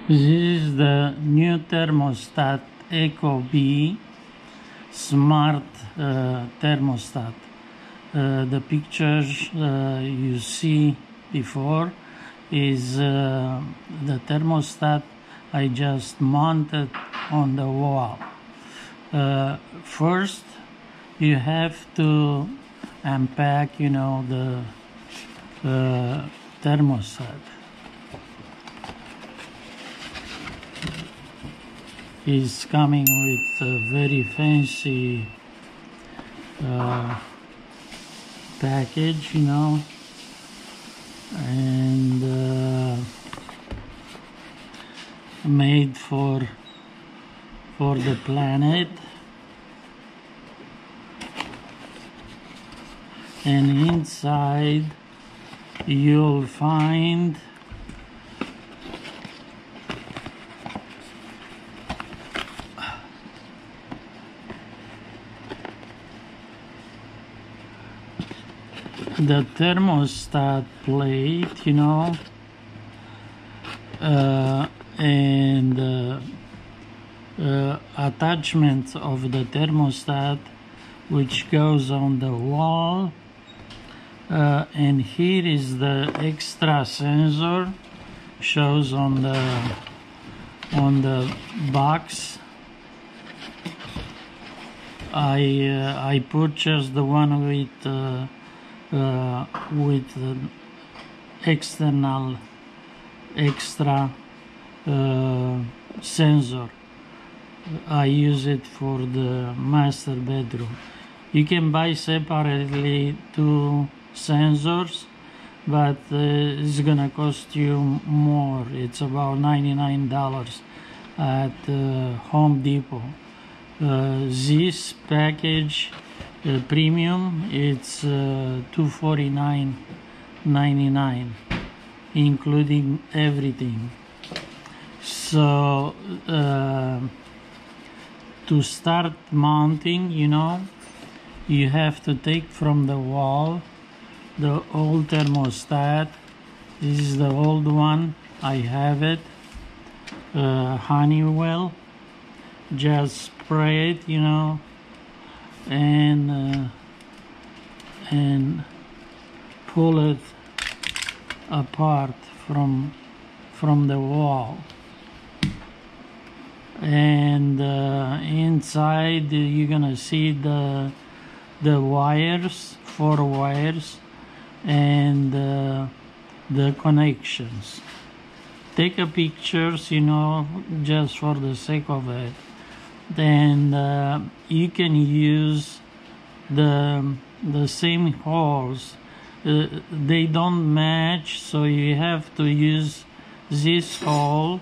This is the new thermostat, Ecobee Smart Thermostat. The pictures you see before is the thermostat I just mounted on the wall. First, you have to unpack, the thermostat. Is coming with a very fancy package, and made for the planet. And inside you'll find the thermostat plate, and attachments of the thermostat, which goes on the wall. And here is the extra sensor, shows on the box. I purchased the one with external extra sensor. I use it for the master bedroom. You can buy separately two sensors, but it's gonna cost you more. It's about $99 at Home Depot. This package premium, it's $249.99, including everything. So to start mounting, you have to take from the wall the old thermostat. This is the old one, I have it, Honeywell. Just spray it, and pull it apart from the wall. And inside you're gonna see the wires, 4 wires, and the connections. Take a pictures, just for the sake of it. Then you can use the same holes. They don't match, so you have to use this hole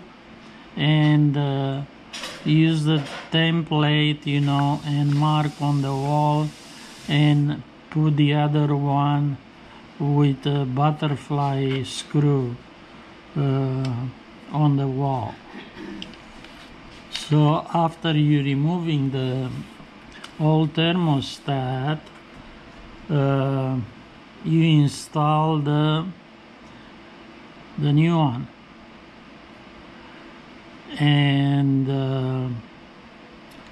and use the template, and mark on the wall, and put the other one with a butterfly screw on the wall. So after you removing the old thermostat, you install the new one. And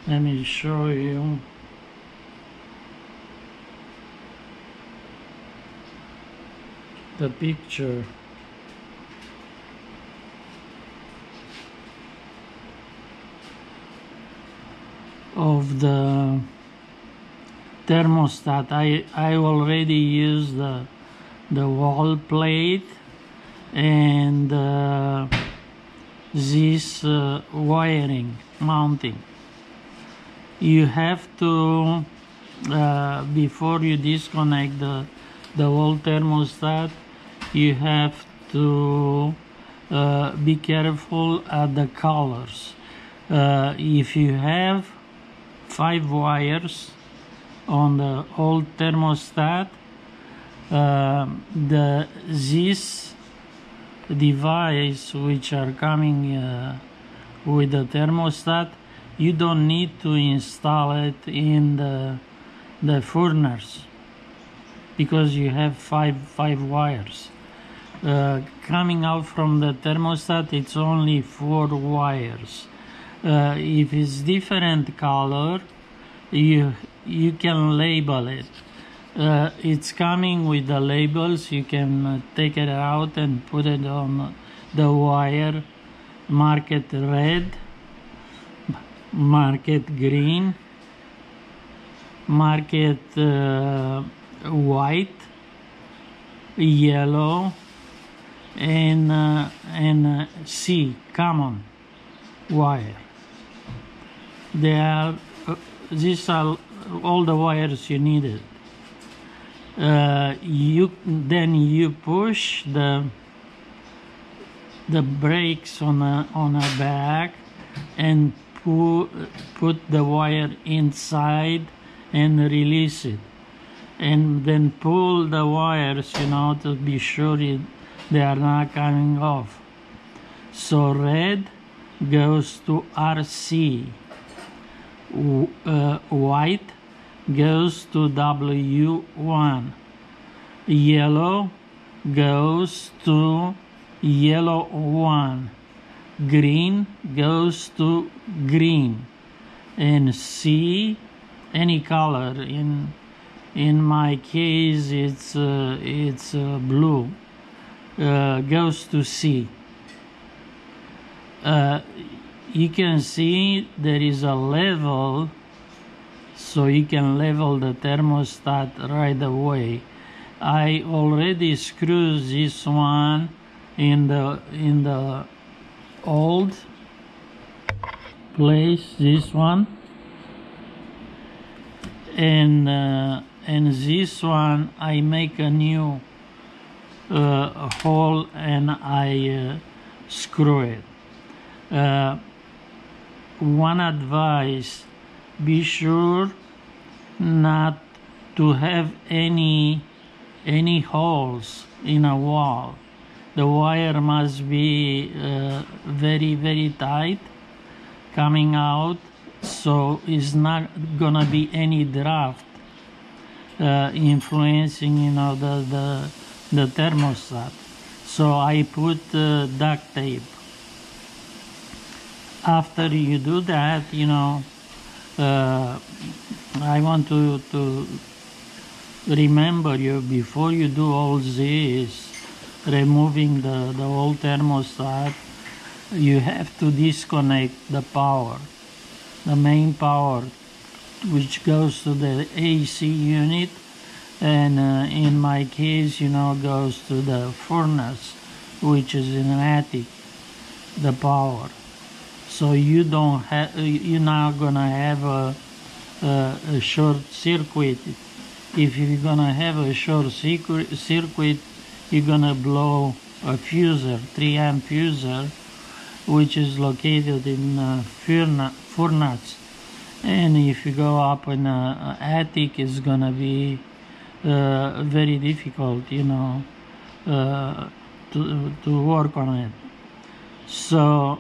let me show you. The picture. Of the thermostat. I already used the wall plate and this wiring mounting. You have to before you disconnect the old thermostat, you have to be careful at the colors. If you have 5 wires on the old thermostat, this device which are coming with the thermostat, you don't need to install it in the furnace, because you have five wires. coming out from the thermostat, it's only 4 wires. If it's different color, you can label it. It's coming with the labels. You can take it out and put it on the wire. Mark it red, mark it green, mark it white, yellow, and C, common wire. These are all the wires you needed. Then you push the brakes on a back and put the wire inside and release it, and then pull the wires, to be sure they are not coming off. So red goes to RC, white goes to W1, yellow goes to yellow 1, green goes to green, and C, any color. In my case it's blue, goes to C. You can see there is a level, so you can level the thermostat right away. I already screwed this one in the old place, this one, and this one I make a new hole and I screw it. One advice: be sure not to have any holes in a wall. The wire must be very, very tight coming out, so it's not gonna be any draft influencing the thermostat. So I put duct tape. After you do that, I want to remember you, before you do all this, removing the old thermostat, you have to disconnect the power, the main power, which goes to the AC unit, and in my case, goes to the furnace, which is in an attic, the power. So you're not gonna have a short circuit. If you're gonna have a short circuit, you're gonna blow a fuser, 3 amp fuser, which is located in furnace. And if you go up in an attic, it's gonna be very difficult, to work on it. So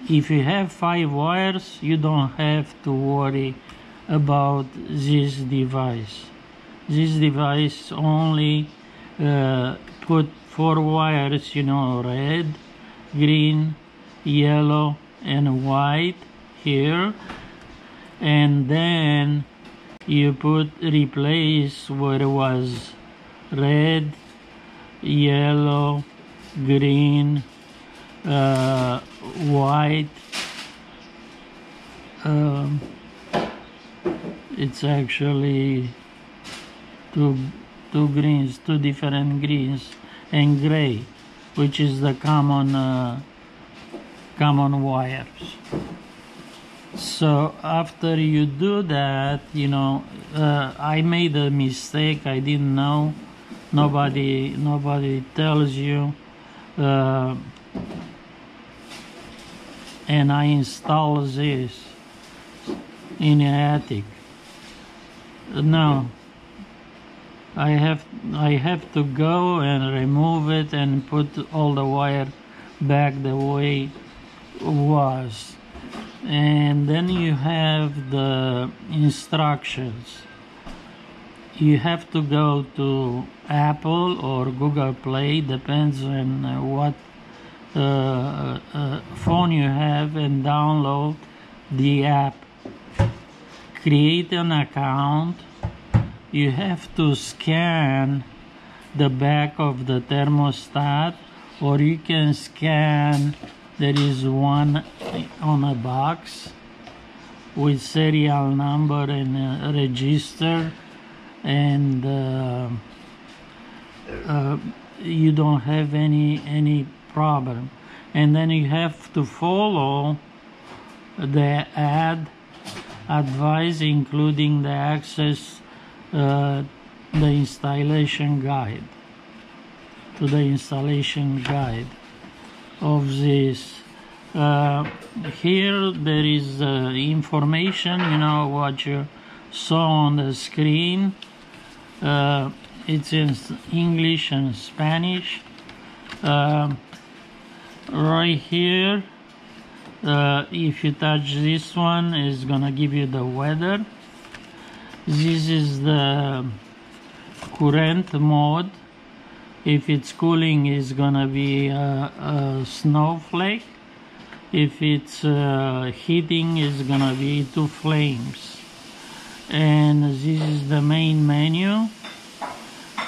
if you have 5 wires, you don't have to worry about this device. This device only put 4 wires, red, green, yellow, and white here, and then you replace where it was red, yellow, green, white. It's actually two greens, 2 different greens, and gray, which is the common wires. So after you do that, I made a mistake. I didn't know. Nobody tells you. And I install this in the attic. Now I have to go and remove it and put all the wire back the way it was. And then you have the instructions. you have to go to Apple or Google Play, depends on what phone you have, and download the app. Create an account. You have to scan the back of the thermostat, or you can scan, there is one on a box with serial number and register, and you don't have any problem. And then you have to follow the advice, including the access the installation guide, to the installation guide of this. Here there is information, you know, what you saw on the screen. It's in English and Spanish. Right here, if you touch this one, it's gonna give you the weather. This is the current mode. If it's cooling, it's gonna be a snowflake. If it's heating, it's gonna be two flames. And this is the main menu.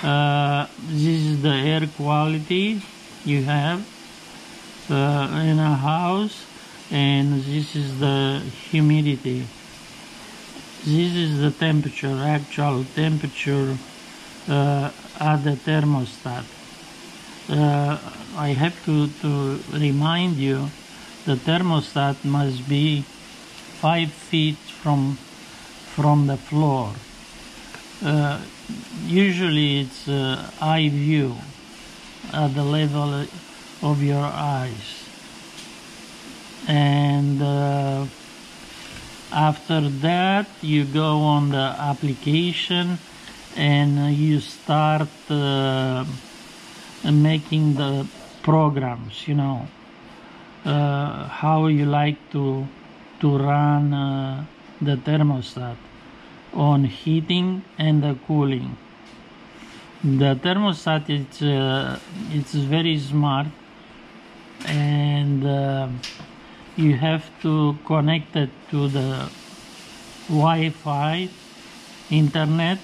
This is the air quality you have in a house, and this is the humidity. This is the temperature, actual temperature at the thermostat. I have to remind you, the thermostat must be 5 feet from the floor. Usually it's eye view, at the level of your eyes. And after that, you go on the application and you start making the programs, you know, how you like to run the thermostat on heating and the cooling. The thermostat, it's very smart, and you have to connect it to the Wi-Fi internet,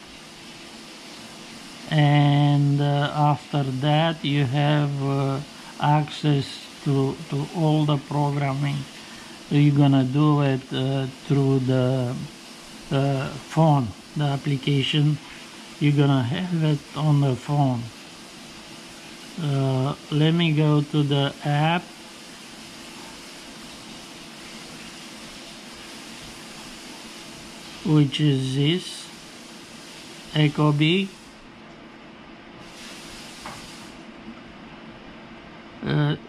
and after that you have access to all the programming. You're gonna do it through the phone, the application. You're gonna have it on the phone. Let me go to the app. Which is this Ecobee.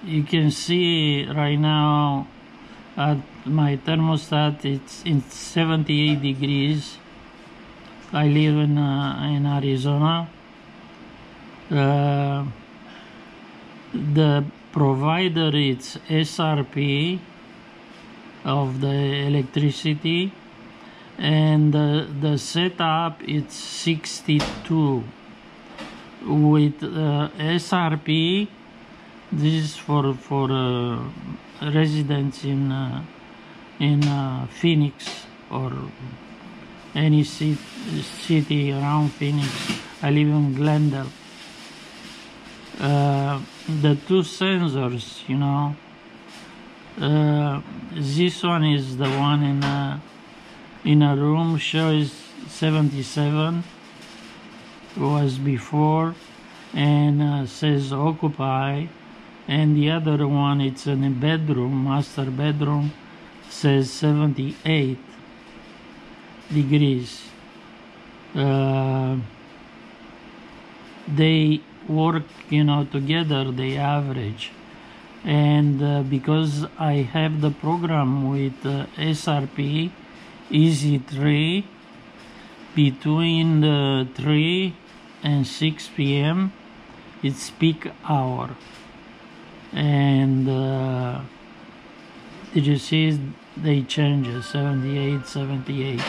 You can see right now at my thermostat, it's in 78 degrees. I live in Arizona. The provider is SRP of the electricity, and the setup it's 62 with SRP. This is for residents in Phoenix or any city around Phoenix. I live in Glendale. The two sensors, you know, this one is the one in a room, shows 77, was before, and says occupy, and the other one, it's in a bedroom, master bedroom, says 78 degrees. They work, you know, together, they average. And because I have the program with SRP Easy 3, between the 3 and 6 p.m. it's peak hour. And did you see they changed 78, 78?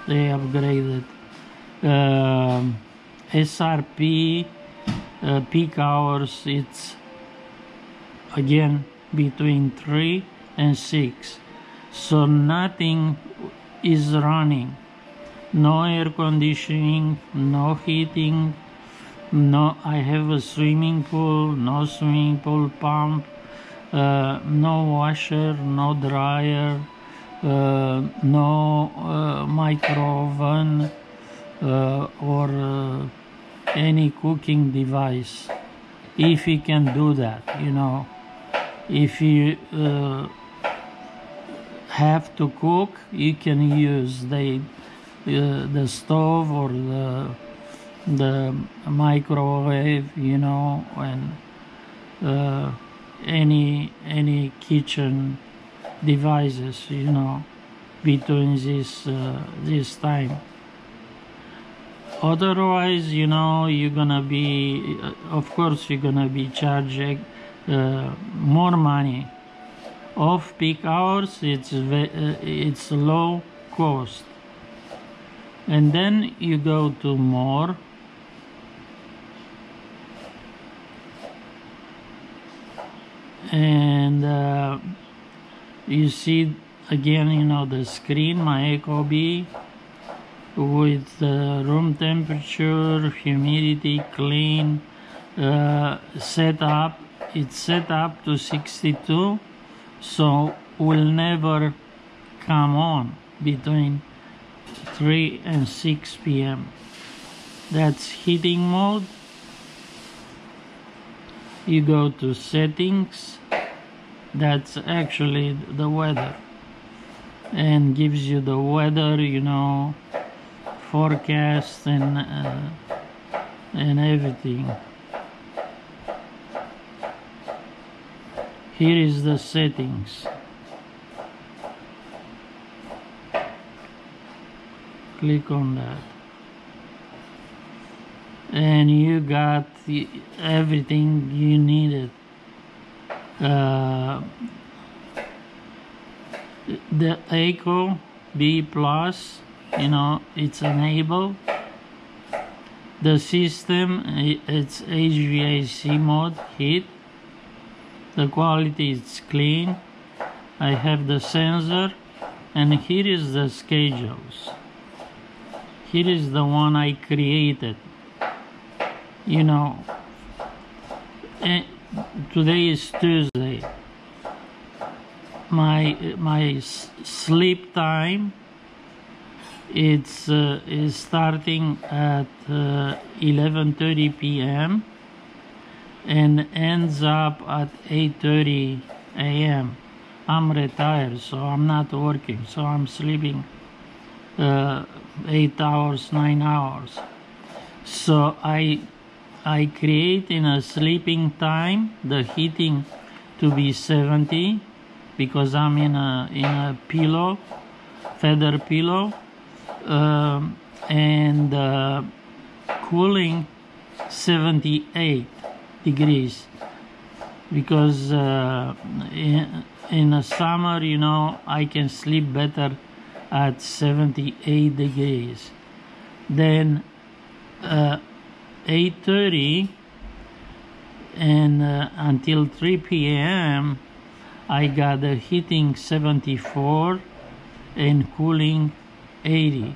They upgraded. SRP peak hours, it's again between 3 and 6, so nothing is running. No air conditioning, no heating, no. I have a swimming pool, no swimming pool pump, no washer, no dryer, no micro oven or any cooking device. If you can do that, you know, if you have to cook, you can use the stove or the microwave, you know, and any kitchen devices, you know, between this time. Otherwise, you know, you're gonna be, of course, you're gonna be charging more money. Off peak hours, it's low cost. And then you go to more, and you see again, you know, the screen, my Ecobee, with room temperature, humidity, clean, set up. It's set up to 62, so will never come on between 3 and 6 p.m. That's heating mode. You go to settings. That's actually the weather, and gives you the weather, you know, forecast and everything. Here is the settings. Click on that, and you got everything you needed. The Ecobee Plus, you know, it's enabled. The system, it's HVAC mode, heat. The quality is clean. I have the sensor, and here is the schedules. Here is the one I created. You know, today is Tuesday. My sleep time, it's is starting at 11:30 p.m. and ends up at 8:30 a.m. I'm retired, so I'm not working, so I'm sleeping 8 hours, 9 hours. So I create in a sleeping time the heating to be 70, because I'm in a pillow, feather pillow, and cooling 78 degrees, because in the summer, you know, I can sleep better at 78 degrees. Then 8:30 and until 3 p.m. I got the heating 74 and cooling 80.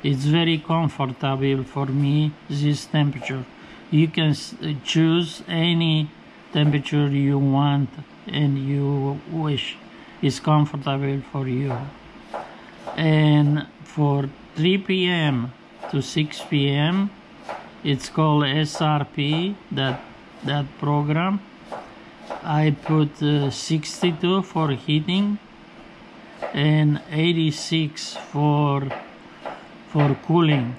It's very comfortable for me, this temperature. You can choose any temperature you want and you wish. It's comfortable for you. And for 3 p.m. to 6 p.m. it's called SRP, that program. I put 62 for heating and 86 for cooling.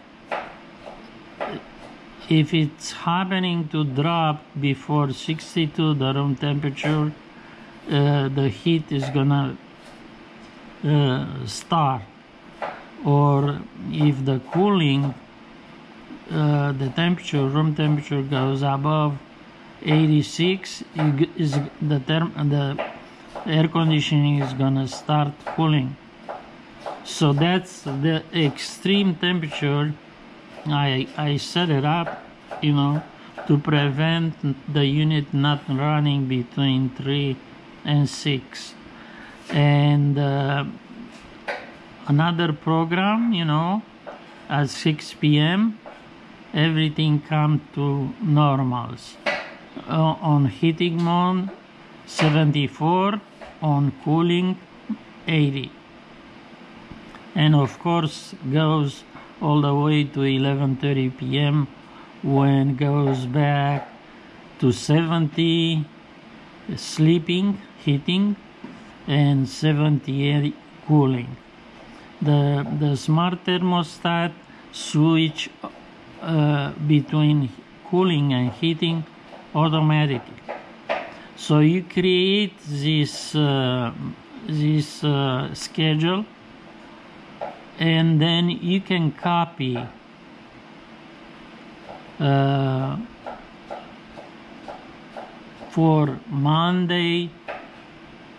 If it's happening to drop before 62, the room temperature, the heat is gonna start. Or if the cooling, the temperature, room temperature goes above 86, the air conditioning is gonna start cooling. So that's the extreme temperature. I set it up, you know, to prevent the unit not running between 3 and 6. And another program, you know, at 6 p.m. everything come to normals. On heating mode 74, on cooling 80, and of course goes all the way to 11:30 p.m. when goes back to 70 sleeping, heating, and 78 cooling. The smart thermostat switch between cooling and heating automatically. So you create this schedule, and then you can copy for Monday,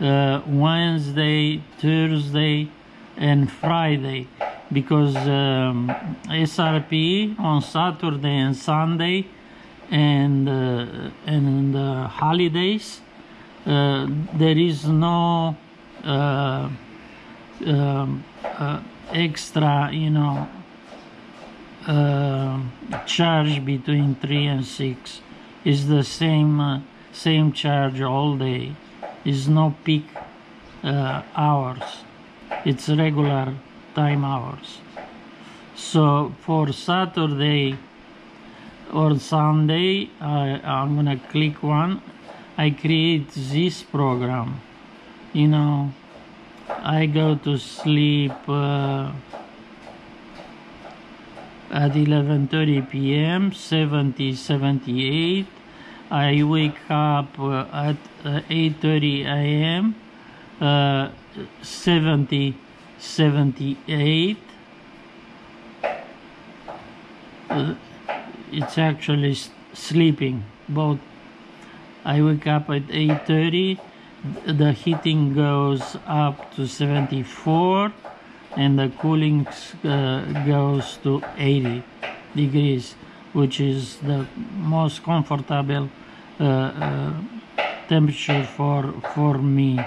Wednesday, Thursday, and Friday, because SRP on Saturday and Sunday and the holidays, there is no extra, you know, charge between 3 and 6. It's the same charge all day. It's no peak hours. It's regular time hours. So for Saturday or Sunday, I'm gonna click one. I create this program. You know, I go to sleep at 11:30 p.m. 78. I wake up at 8:30 a.m. 78. It's actually sleeping both. I wake up at 8:30. The heating goes up to 74, and the cooling goes to 80 degrees, which is the most comfortable temperature for me.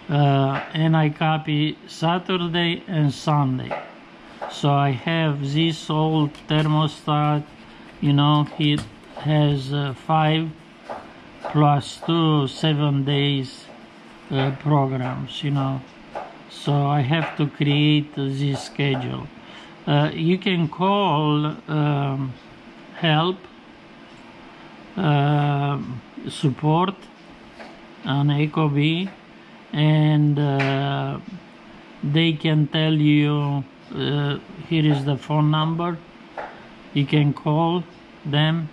And I copy Saturday and Sunday. So I have this old thermostat, you know, it has 5 plus 2 7 days programs, you know. So I have to create this schedule. You can call help support on Ecobee, and they can tell you, here is the phone number. You can call them,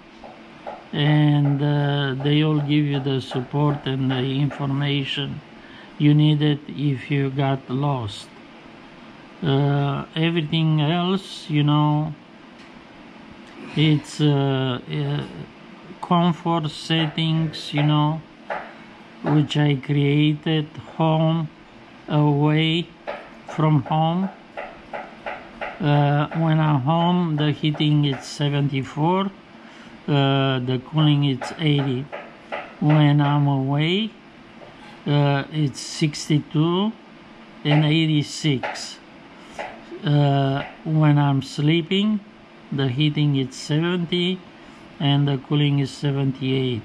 and they will give you the support and the information you needed if you got lost. Everything else, you know, it's comfort settings, you know, which I created home, away from home. When I'm home, the heating is 74, the cooling is 80. When I'm away, it's 62 and 86. When I'm sleeping, the heating is 70 and the cooling is 78.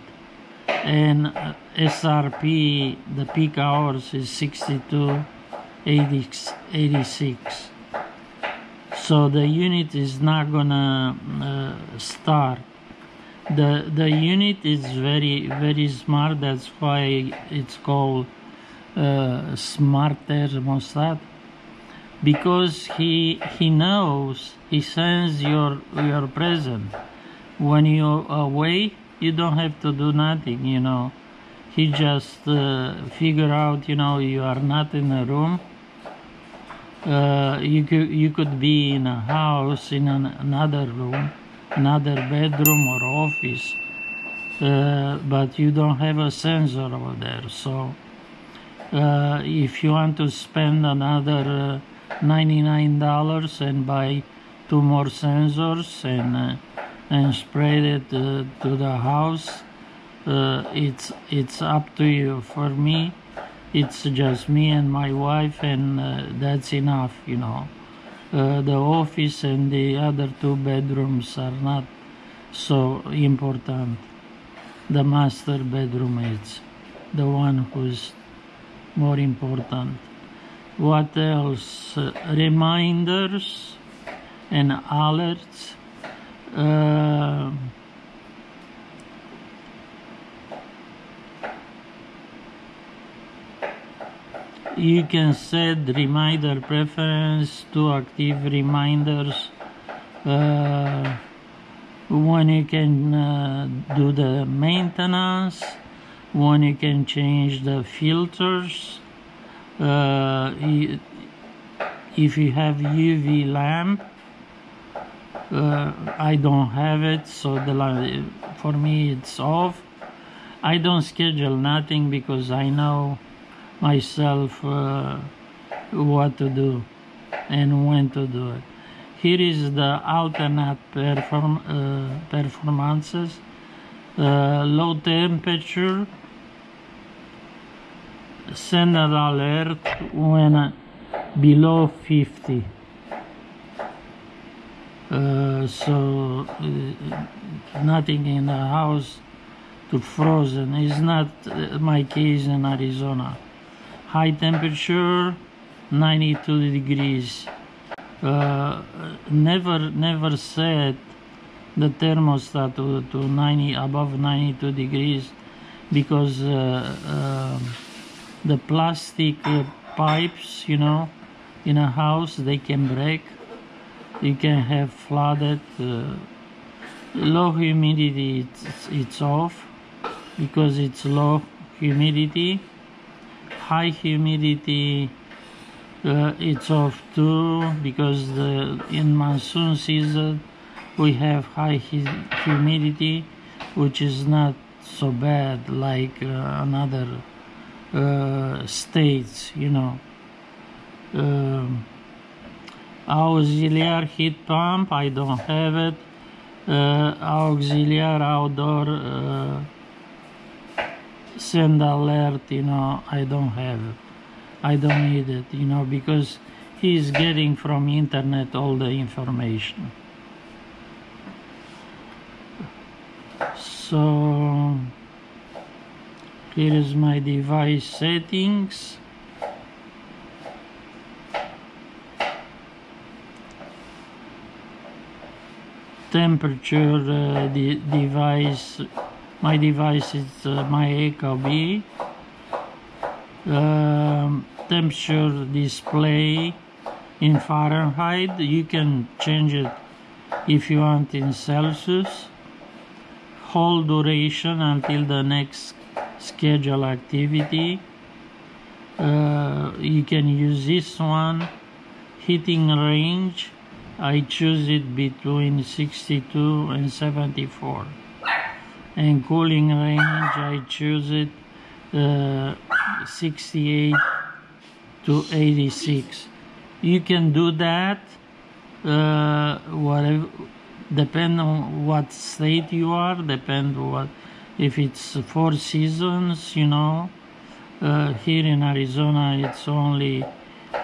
And SRP, the peak hours is 62, 86. So the unit is not gonna start. The unit is very smart. That's why it's called Smart Thermostat, because he knows, he senses your presence. When you're away, you don't have to do nothing, you know. He just figure out, you know, you are not in a room. You could be in a house, in another room, another bedroom or office, but you don't have a sensor over there. So If you want to spend another $99 and buy 2 more sensors and spread it to the house, it's up to you. For me, it's just me and my wife, and that's enough, you know. The office and the other 2 bedrooms are not so important. The master bedroom is the one who's more important. What else? Reminders and alerts. You can set reminder preference to active reminders. When you can do the maintenance, when you can change the filters, if you have UV lamp, I don't have it, so for me it's off. I don't schedule nothing because I know myself what to do and when to do it. Here is the alternate performances. Low temperature, send an alert when below 50. So nothing in the house to frozen. Is not my case in Arizona. High temperature, 92 degrees. Never set the thermostat to above 92 degrees, because the plastic pipes, you know, in a house, they can break. You can have flooded. Low humidity, it's off because it's low humidity. High humidity, it's off too, because in monsoon season we have high humidity, which is not so bad like another states, you know. Auxiliary heat pump, I don't have it. Auxiliary outdoor send alert, you know, I don't have it. I don't need it, you know, because he's getting from internet all the information. So here is my device settings. Temperature, the device, my device is my Ecobee. Temperature display in Fahrenheit. You can change it if you want in Celsius. Hold duration until the next schedule activity. You can use this one. Heating range, I choose it between 62 and 74. And cooling range, I choose it 68 to 86. You can do that whatever, depend on what state you are, depend what, if it's 4 seasons, you know. Here in Arizona it's only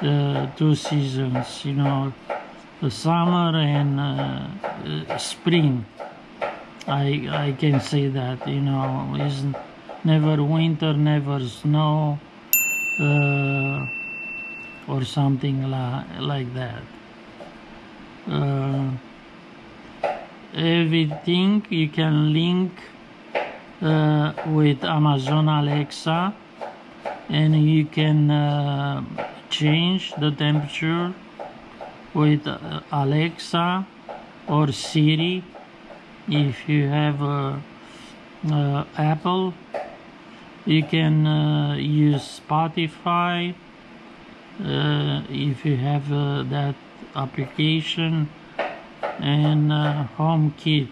2 seasons, you know, the summer and spring. I can say that, you know, it's never winter, never snow, or something like that. Everything you can link with Amazon Alexa, and you can change the temperature with Alexa or Siri if you have Apple. You can use Spotify if you have that application, and HomeKit.